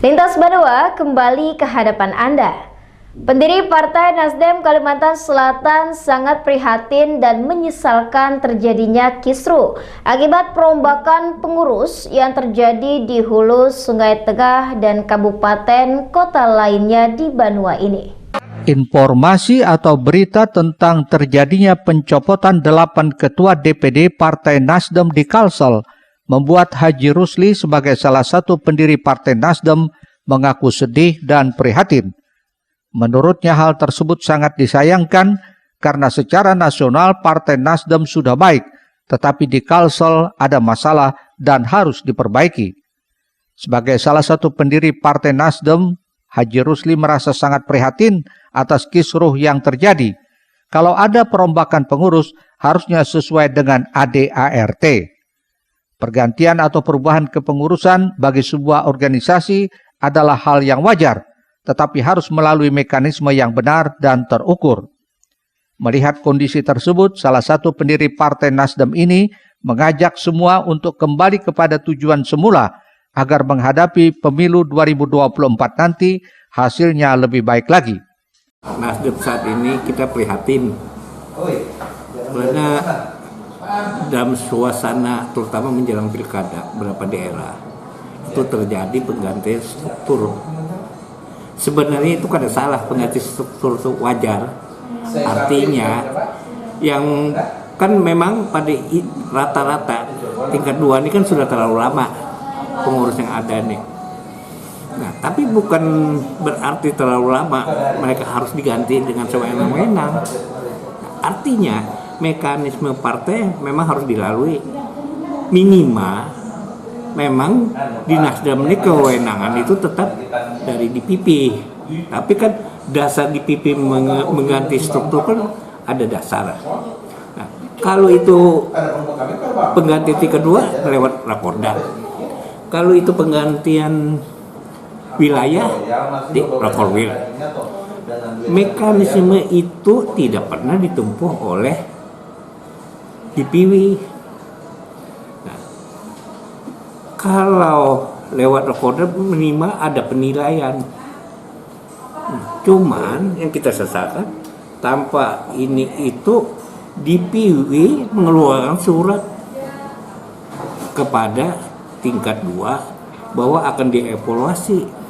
Lintas Banua kembali ke hadapan Anda. Pendiri Partai Nasdem Kalimantan Selatan sangat prihatin dan menyesalkan terjadinya kisruh akibat perombakan pengurus yang terjadi di hulu Sungai Tengah dan kabupaten kota lainnya di Banua ini. Informasi atau berita tentang terjadinya pencopotan 8 ketua DPD Partai Nasdem di Kalsel membuat Haji Rusli sebagai salah satu pendiri Partai Nasdem mengaku sedih dan prihatin. Menurutnya hal tersebut sangat disayangkan karena secara nasional Partai Nasdem sudah baik, tetapi di Kalsel ada masalah dan harus diperbaiki. Sebagai salah satu pendiri Partai Nasdem, Haji Rusli merasa sangat prihatin atas kisruh yang terjadi. Kalau ada perombakan pengurus, harusnya sesuai dengan ADART. Pergantian atau perubahan kepengurusan bagi sebuah organisasi adalah hal yang wajar, tetapi harus melalui mekanisme yang benar dan terukur. Melihat kondisi tersebut, salah satu pendiri Partai Nasdem ini mengajak semua untuk kembali kepada tujuan semula agar menghadapi pemilu 2024 nanti hasilnya lebih baik lagi. Nasdem saat ini kita prihatin karena dalam suasana terutama menjelang pilkada beberapa daerah itu terjadi penggantian struktur. Sebenarnya itu kada salah, pengganti struktur itu wajar. Artinya yang kan memang pada rata-rata tingkat 2 ini kan sudah terlalu lama pengurus yang ada nih. Nah, tapi bukan berarti terlalu lama mereka harus diganti dengan sewenang-wenang. Artinya mekanisme partai memang harus dilalui. Minimal memang di Nasdem ini kewenangan itu tetap dari DPP. Tapi kan dasar DPP mengganti struktur kan ada dasar. Nah, kalau itu pengganti kedua lewat Rakorda. Kalau itu penggantian wilayah di Rakorwil. Mekanisme itu tidak pernah ditempuh oleh DPW. Nah, kalau lewat Rakorda minimal ada penilaian. Cuman yang kita sesalkan tanpa ini itu DPW mengeluarkan surat kepada tingkat 2 bahwa akan dievaluasi.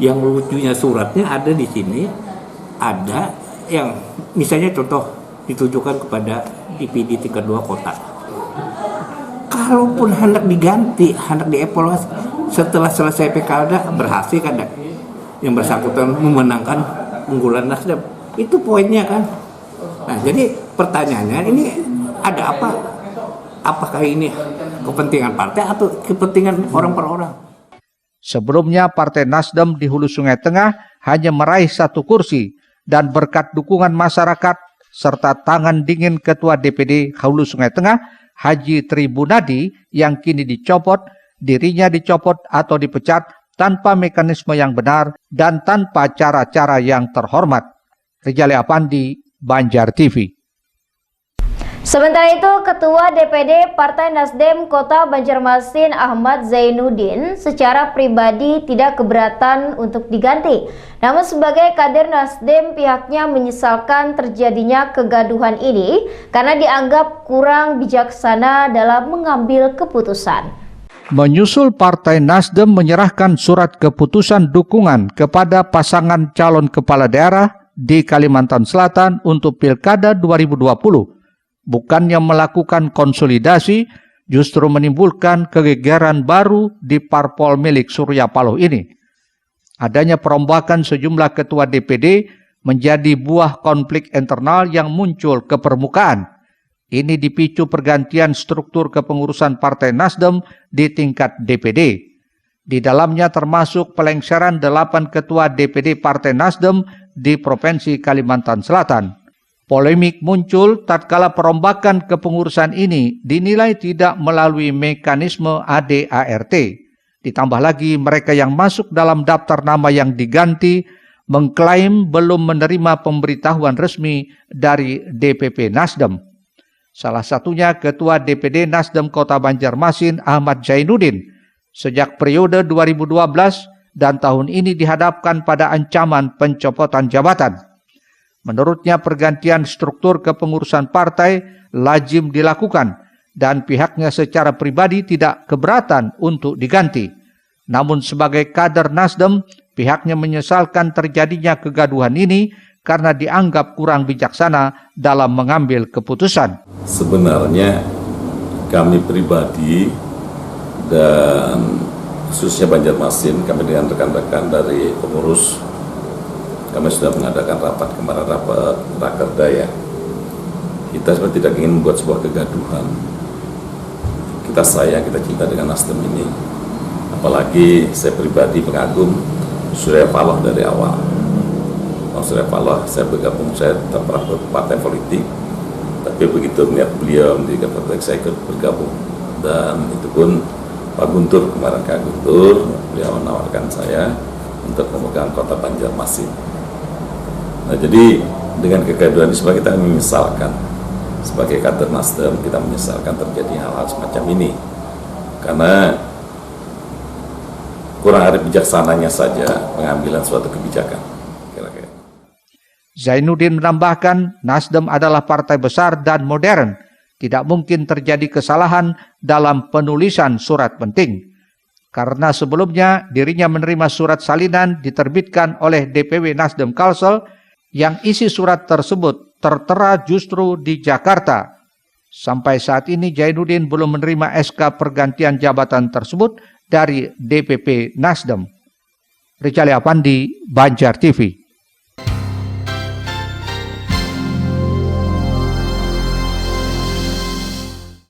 Yang lucunya suratnya ada di sini, ada yang misalnya contoh ditujukan kepada DPD tingkat 2 kota. Kalaupun hendak diganti, hendak dievaluasi setelah selesai pilkada berhasil kada yang bersangkutan memenangkan unggulan Nasdem. Itu poinnya kan. Nah, jadi pertanyaannya ini ada apa? Apakah ini kepentingan partai atau kepentingan orang per orang? Sebelumnya Partai Nasdem di Hulu Sungai Tengah hanya meraih 1 kursi dan berkat dukungan masyarakat serta tangan dingin Ketua DPD Hulu Sungai Tengah Haji Tribunadi yang kini dicopot, dirinya dicopot atau dipecat tanpa mekanisme yang benar dan tanpa cara-cara yang terhormat. Rijali Apandi, Banjar TV. Sementara itu, Ketua DPD Partai Nasdem Kota Banjarmasin Ahmad Zainuddin secara pribadi tidak keberatan untuk diganti. Namun sebagai kader Nasdem pihaknya menyesalkan terjadinya kegaduhan ini karena dianggap kurang bijaksana dalam mengambil keputusan. Menyusul Partai Nasdem menyerahkan surat keputusan dukungan kepada pasangan calon kepala daerah di Kalimantan Selatan untuk Pilkada 2020. Bukannya melakukan konsolidasi, justru menimbulkan kegegeran baru di parpol milik Surya Paloh ini. Adanya perombakan sejumlah ketua DPD menjadi buah konflik internal yang muncul ke permukaan. Ini dipicu pergantian struktur kepengurusan Partai Nasdem di tingkat DPD. Di dalamnya termasuk pelengseran 8 ketua DPD Partai Nasdem di Provinsi Kalimantan Selatan. Polemik muncul tatkala perombakan kepengurusan ini dinilai tidak melalui mekanisme ADART. Ditambah lagi mereka yang masuk dalam daftar nama yang diganti mengklaim belum menerima pemberitahuan resmi dari DPP Nasdem. Salah satunya Ketua DPD Nasdem Kota Banjarmasin Ahmad Zainuddin. Sejak periode 2012 dan tahun ini dihadapkan pada ancaman pencopotan jabatan. Menurutnya pergantian struktur kepengurusan partai lazim dilakukan dan pihaknya secara pribadi tidak keberatan untuk diganti. Namun sebagai kader Nasdem, pihaknya menyesalkan terjadinya kegaduhan ini karena dianggap kurang bijaksana dalam mengambil keputusan. Sebenarnya kami pribadi dan khususnya Banjarmasin, kami dengan rekan-rekan dari pengurus, kami sudah mengadakan rapat kemarin, rapat rakerda ya. Kita sebenarnya tidak ingin membuat sebuah kegaduhan. Kita sayang, kita cinta dengan Nasdem ini. Apalagi saya pribadi pengagum Surya Paloh dari awal. Bang Surya Paloh, saya bergabung, saya tetap pernah partai politik. Tapi begitu melihat beliau mendirikan partai, saya ikut bergabung. Dan itu pun Pak Guntur, kemarin Kak Guntur, beliau menawarkan saya untuk memegang kota Banjarmasin. Nah, jadi dengan kegaduhan ini sebenarnya kita menyesalkan, sebagai kader Nasdem kita menyesalkan terjadi hal-hal semacam ini, karena kurang ada bijaksananya saja pengambilan suatu kebijakan. Kira-kira. Zainuddin menambahkan, Nasdem adalah partai besar dan modern. Tidak mungkin terjadi kesalahan dalam penulisan surat penting. Karena sebelumnya dirinya menerima surat salinan diterbitkan oleh DPW Nasdem Kalsel yang isi surat tersebut tertera justru di Jakarta. Sampai saat ini Zainuddin belum menerima SK pergantian jabatan tersebut dari DPP Nasdem. Rizal Apandi, Banjar TV.